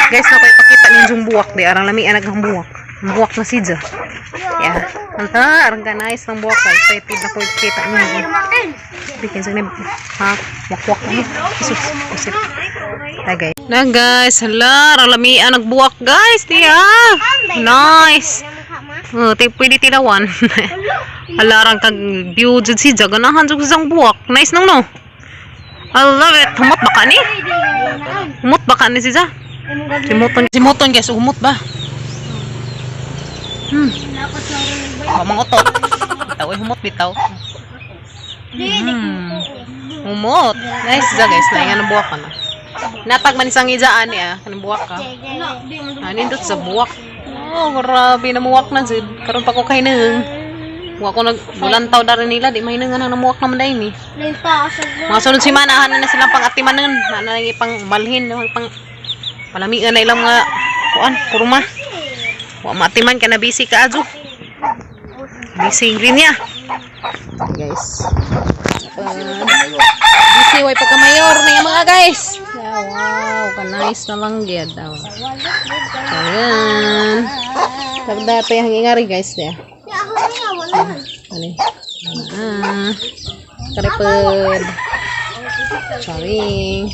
Guys, na ko ipakita ninjong buwak di arang lami anak ng buwak. Ang buwak na si Ja. Yeah. Anta, arang ganais ng buwak. Excited na ko ipakita ninyo. Bikin sa nib. Ha? Wakwak na. Isus. Kusip. Ay guys. Na guys, hala, arang lami anak buwak guys. Diya. Nice. Pwede tilawan. Hala, arang kag view dyan si Ja. Ganahan dyan sa buwak. Nice nang no. I love it. Humot baka ni? Humot baka ni si Ja? Simuton guys, humot ba? Mamang otot. Bitaw ay humot bitaw. Humot. Nice ja guys, na ang buwak ka na. Natag man isang ijaan niya, kanang buwak ka. Nindot sa buwak. Oh, grabe na muwak na jud. Karon pa ko kay nang. Wa ko nagbulantaw darin nila, di mahinangan ang namuwak naman dahil ni. Mga sunod si manahan na silang pang-atimanan. Na ipang balhin, pang palamian na ilang mga kuan, kuruma. Wa matiman ka na busy ka adyo. Busy green niya. Guys. Busy way pagka-mayor na yung mga guys. Wow, ka-nice na lang gyud daw. Ayan. Sabda pa yung hangingari guys niya. Ano? Karipod. Charing.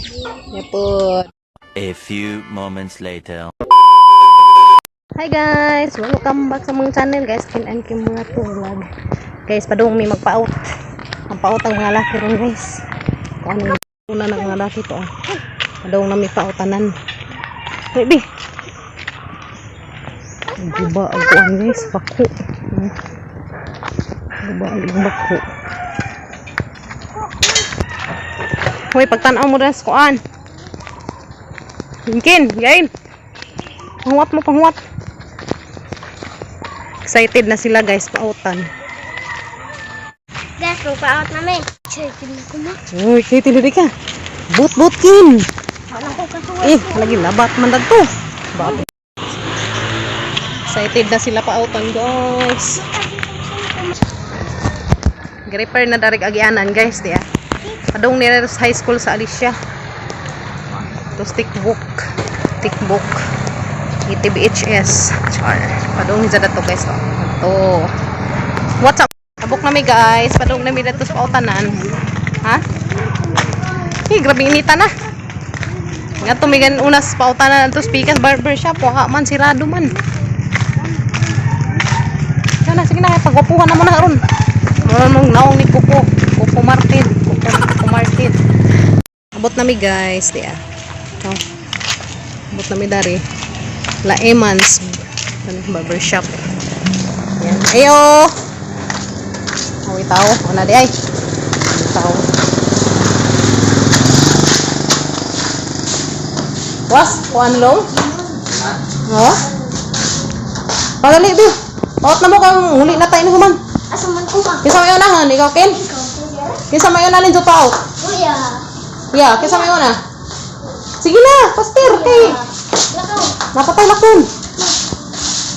Yapod. A few moments later. Hi guys, welcome back sa mga channel guys. Kinan kim mga vlog. Guys, padung may magpa-out. Ang pa-out ang mga laki ron guys. Ano una ng mga laki to ah. Padung na may pa-outanan. Baby. Diba ang kuan guys, bako. Diba ang bako. Hoy, pagtanaw mo rin sa kuan. Mungkin, yain. Panghuwat mo, panghuwat. Excited na sila guys, pautan. Guys, pang-out namin. Excited na ko na. Uy, excited na ka. Boot kin. Walang ko kasuway. Lagi labat man dagto. Excited na sila pautan guys. Repair na darig agianan guys, diya. Padung nila sa high school sa Alicia. To stickbook. ETBHS. Char. Padung nila to guys. To. What's up? Tabok na mi guys. Padung na mi dito sa pautanan. Ha? Grabe inita na. Nga tumigan unas pautanan to speakers barbershop. Waka man sirado man. Sana sige na pagwapuhan na mo na ron. Mong naong ni Kuko Martin. Abot na mi guys, diya. Oh. Abot na mi dari. La Emans barbershop. Yan. Ayo. Awi tao, ana di ay. Tao. Was, kuan long? Oh. Pagali bi. Ot na mo kang huli na tayo ni human. Asa man ko ba? Kisa mayo na, ikaw ken? Kisa mayo na ninjo pa out. Kuya. Ya, kisa mayo na. Sige na, pastir kay. Napatay lakon.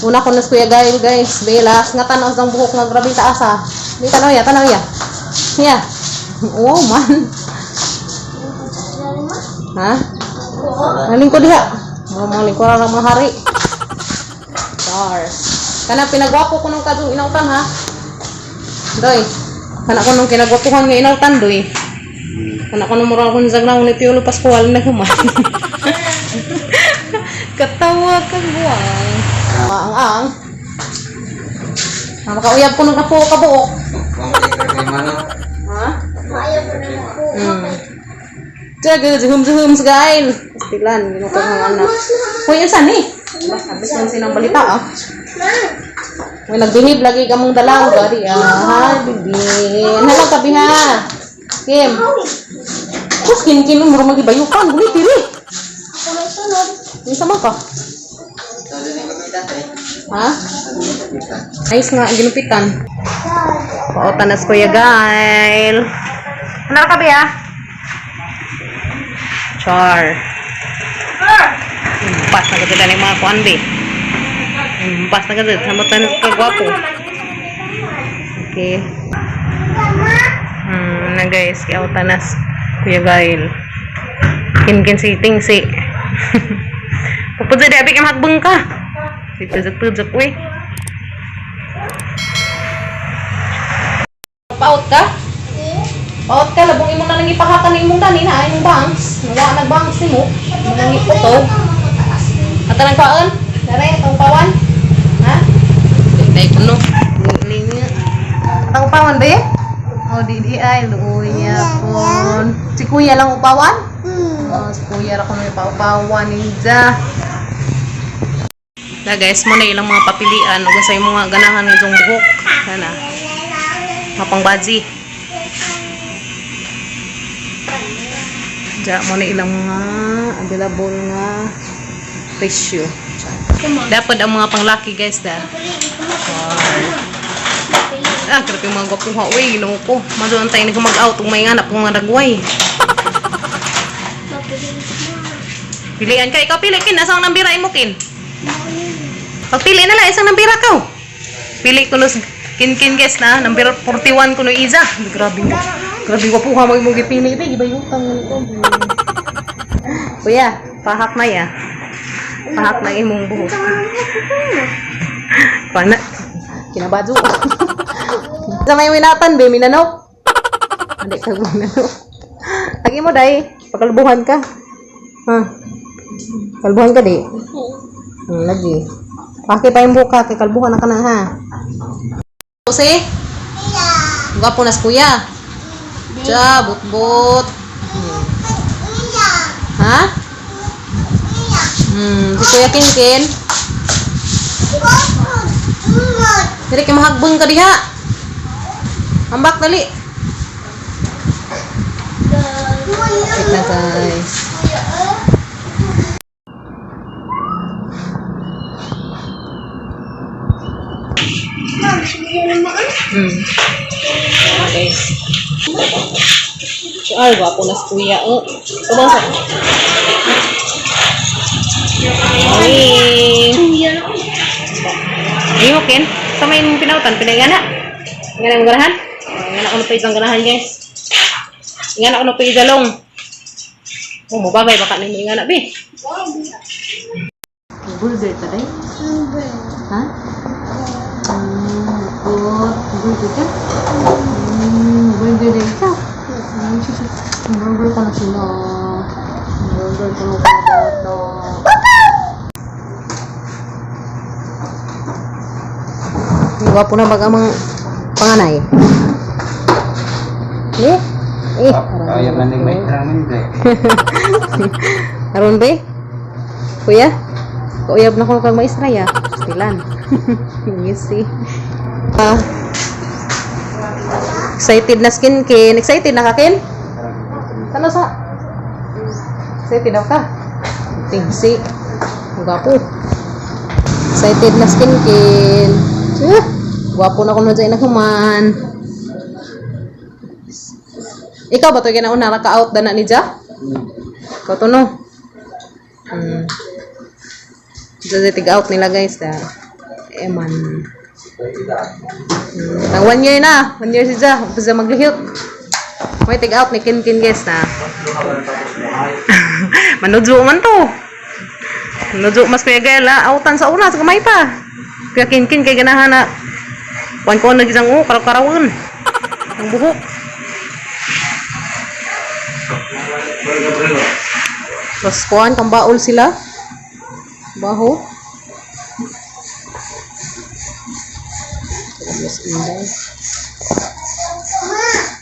Una ko nas kuya guys, belas nga tanaw sang buhok nga grabe taas ah. Di tanaw ya. Ya. Wow man. Ha? Naling ko diha. Mga lingkod ra mga hari. Stars. Kana pinagwapo ko nung kadung inautan ha. Doy. Kana ko nung kinagwapuhan nga inautan doy. Kana ko nung mura ko nagnaw ni Piolo Pascual na human. Katawa kang buwang. Ang. Makauyab ko nung kabuok. Ha? Jaga zuhum segain. Pastilan ginuto ng anak. Hoy unsan ni? Habis man sinang balita ah. May nagbihib lagi kamong dalang gari ah. Bibin. Hala kabi ha. Kim. Kus kin umur magibayukan guli diri. Ini sama ka? Ha? Ayos nga ginupitan. Pautan na kuya Gail. Ano ka ba ya? Char. Pas na ganda ng mga kuandi. Pas na ganda. Sambutan ka gwapo. Okay. Na guys, kautan na kuya Gail. Kin si tingsi. Pud sa dabi kay mahagbeng ka. Tujak-tujak we. Paut ka? Paut ka labong imong nang ipahakan ni imong tani na imong bangs. Wala nagbangs nimo. Nang iputo. At nang paon? Dare tong pawan. Ha? Dai kuno. Linya. Tong pawan be? Oh di ay luoy niya pon. Si kuya lang upawan? Oh, si kuya ra kuno ipawan ninja. Na guys, mo na ilang mga papilian ug sa imong mga ganahan ng buhok. Kana. Mapang baji. Ja mo na ilang mga available nga presyo. Dapat ang mga panglaki guys da. Grabe mga gwapuha. Uy, ginoo ko. Madoon tayo nag-mag-out kung may anak kung mga ragway. Pilian ka. Ikaw pili kin. Asang nambira mo kin? Pagpili na lang. Isang nambira ka. Pili ko no kin guys na. Nambira 41 ko no Iza. Grabe mo. Grabe gwapuha. Mag-mugi pili. Iba yung tangan ko. Kuya, pahak na ya. Pahak na imong buhok. Pana. Kinabadyo. Sa may winatan, be, minanok. Hindi ka minanok. Lagi mo, day. Pagkalbuhan ka. Ha? Kalbuhan ka, di? Lagi. Paki pa yung buka, kay kalbuhan na ka na, ha? Kasi? Gwapo na si kuya. Tiya, but-but. Ha? Si kuya Kinkin. Dili kay mahagbon ka diha. Ambak dali. Wait na guys. Okay. So, ay, gwapo na si kuya. Oh, sabang sa. Ay, okay. Sa may pinautan, pinagana. Ngana mo ganahan? Ngana ko na pa isang ganahan, guys. Ngana ko na pa isalong. Oh, mababay, baka na yung ngana, be. Burger ka, day? Ha? Burger ka? Burger day ka? Burger ko na sila. Burger ko na bata. Gwapo na baga mga panganay. Ayaw na nang may ramen ba? Aron ba? Kuya? Kauyab na ko kag maisraya. Stilan. You see. Excited na skin kin. Excited na ka kin? Ano sa? Excited na ka? Tingsi. Gwapo. Excited na skin kin. Gwapo na ko na dyan naghuman. Ikaw ba ito ginauna naka-out na ni Ja? Ikaw to no? Dito tig-out nila guys. Eman. Nang 1 year na. 1 year si Ja. Upos na mag-lihit. May tig-out ni Kinkin guys na. Manudyo man to. Manudyo mas kaya gala. Outan sa una. Sa kamay pa. Kaya Kinkin kay ganahan na. Wan ko nagisang karaw-karawon. Ang buhok. Tapos kuhan, kang baol sila. Baho.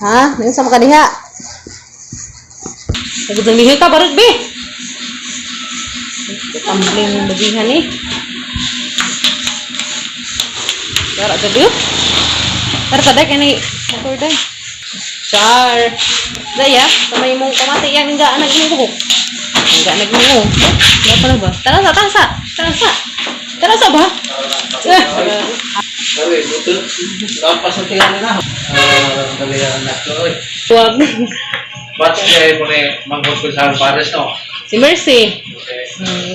Ha? Ngayon sa makadiha. Sagod ng lihi ka, barag be. Tumbling yung bagihan eh. Dara ka diyo? Dara ka day, kaya motor day. Char. Daya, kamay mong kamati yan, hindi ka nagmuhok. Hindi ka nagmuhok. Hindi pa na ba? Tarasa ba? Sabi, buto. Kapas ang tingnan na. Kalihan na ito. Huwag. Ba't kaya mo na mag-hospital sa Paris, no? Si Mercy.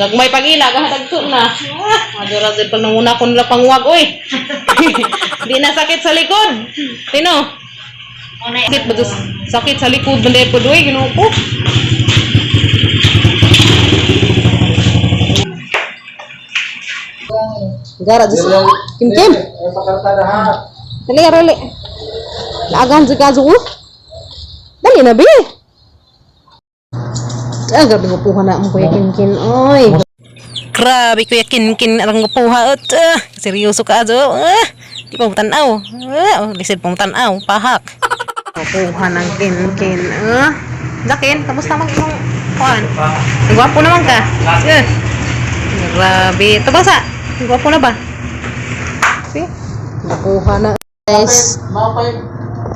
Gagmay pag-ila, kahatagto na. Madura din pa nanguna ko nila pangwag, oy. Di na sakit sa likod. Tino? Sakit ba sakit sa likod, banda po doy, ginoo ko. Gara just Kim. Ay, pakartada ha. Dali arali. Lagan sa kaso ko. Dali na bi. Grabe ko puha na mo Kuya Kinkin. Oy. Grabe Kuya Kinkin arang ko puha ut. Seryoso ka ajo. Di pa mo tanaw. Lisod pa mo tanaw. Pahak. Puha ng Kinkin. Dakin, kamusta man imong kuan? Gwapo naman ka. Grabe. Ito basa. Gwapo na ba? See? Nakuha na guys.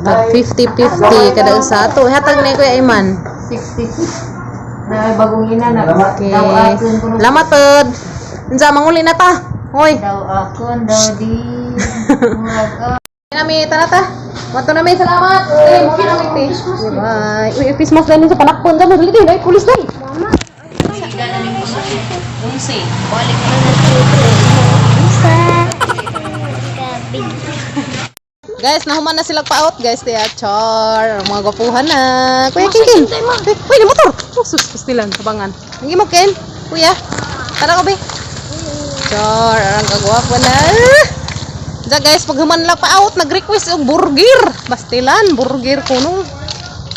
Nag 50-50 kada sa ato. Hatag na Kuya Iman. 60. Na bagong ina na. Okay. Lamat pod. Unsa manguli na ta? Hoy. Daw ako, daw di. Nami tanata. Mato na may salamat. Mungkin na may bye. Uy, Christmas din sa panakpon sa dali din. Ay, pulis din. Mama. Unsi. Balik na guys, nahuman na silang pa-out guys. Tiya, char. Mga gwapuhan na. Kuya King. Uy, na motor. Sus, pastilan. Sabangan. Hindi mo, Ken. Kuya. Tara ko, be. Char. Ang kagwapo na. Diya guys, pag human lang pa-out, nag-request yung burger. Pastilan. Burger ko no.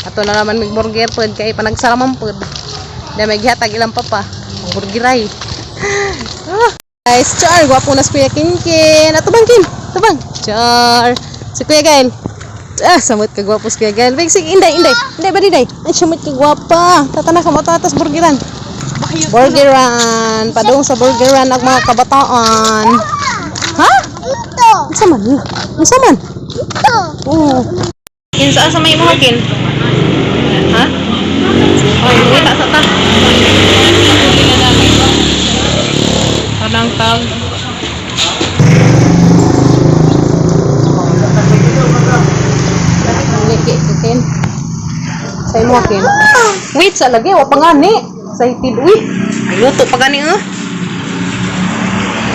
Ato na naman may burger po. Kaya panagsaraman po. Diya may gihatag ilang papa. Burgeray. Guys, char. Gwapo na si Kuya King. Ato bang, King? Ato bang? Char. Si Kuya Gail. Samot ka gwapo si Kuya Gail. Big, sige, inday. Inday ba diday? Ay, samot ka gwapa. Tatana ka matatas burgeran. Burgeran. Padung sa burgeran ang mga kabataan. Ha? Ito. Isa man. Isa man. Ito. Oo. Kinsa sa may mga kin? Ha? Ay, wala sa ta. Padang tag. Ken. Sa imo Ken. Wait sa lagi wa pa ngani. Excited uy. Luto pa gani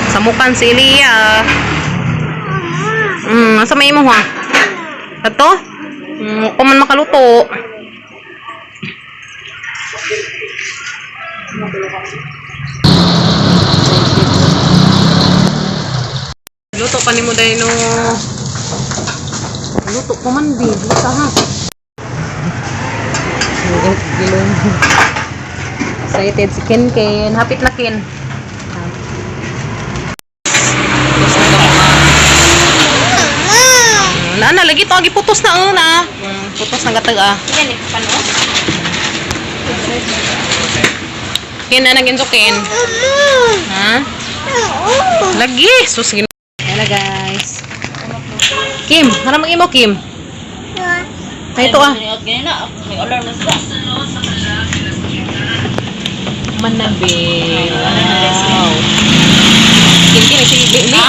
Samukan si Elia. Asa may imo ha? Ato? Ko man makaluto. Luto pa nimo dai no. Luto pa man di. Bisa ha. Excited si Ken. Hapit na Ken. Na lagi to agi putos na na. Putos na gatag Yan pano. Ken na nagin Ken. Ha? Lagi sus gin. Ayan guys. Kim, harap mag-imo Kim. Ay ito Manabil. Wow. Kim, sige, ha?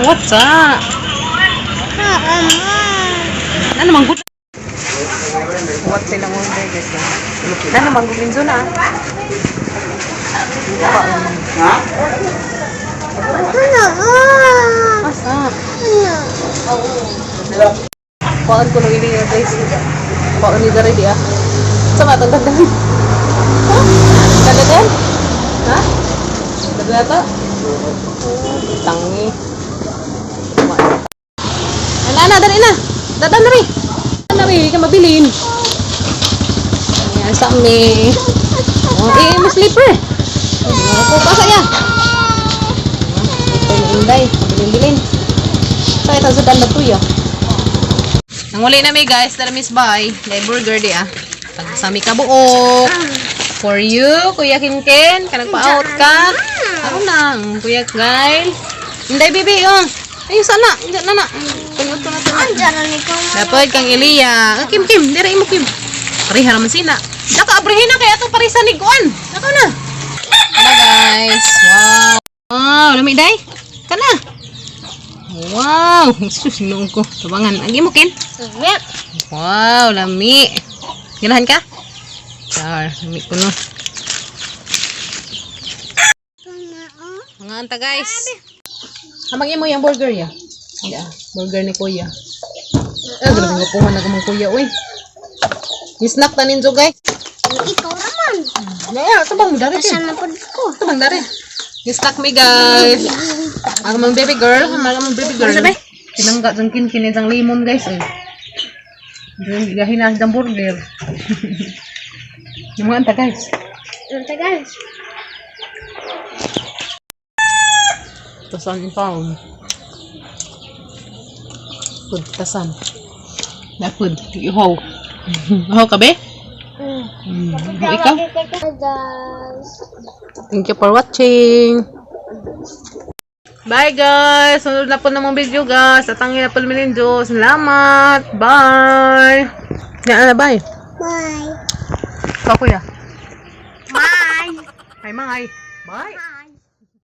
What's up? Ano mang good? What silang order guys? Ano mang good minzo na? Ha? Asa? Paan ko nung ini guys. Paan ni dari dia. Sama tanda-tanda. Ha? Tanda-tanda? Ha? Tanda-tanda? Tangi. Ala na, dari na. Dadan na rin. Dadan na rin, ka mabilin. Ayan, sa amin. May slipper. Pupasa yan. Ito yung inday. Bilin-bilin. So, ito sa danda tuyo. Nanguli na may guys. Tara miss bye. Day burger di Pagsami ka buok. For you, Kuya Kinkin. Ka nagpa-out ka. Ako nang, Kuya Gail. Inday bibi, Ayun sana. Diyan na na. Panyot ko na ito. Andiyan na ni ko. Dapat kang Elia. Kim, dira imo Kim. Pariha naman sina. Naka-abrihin na kaya itong parisan ni Kuan. Naka na. Kana guys. Wow. Wow, lami day. Kana. Wow. Sus, noong ko. Tabangan. Agi mo Ken. Yep. Wow, lami. Ganahan ka? Char, lami ko no. Mga anta guys. Hamang mo yung burger ya. Yeah, burger ni Kuya. Grabe nga po na kamang Kuya, uy. Ni-snack tanin jo guys. Ikaw naman. Yeah, tabang dari tin. Saan na po ko? Tabang dari. Ni-stack me guys. Ang mga baby girl, Tinangga jang kin jang limon guys eh. Jang gahinas jang burger. Yung mga anta guys. Nanta guys. Tasan yung pound. Pud, tasan. Napud, ihaw. Ihaw ka be? Ikaw? Guys. Thank you for watching. Bye guys! Sunod na po namang video guys. At ang na po namin Diyos. Salamat! Bye! Yan na, bye! Bye. Ikaw kuya. Bye. Ay, mga ay. Bye!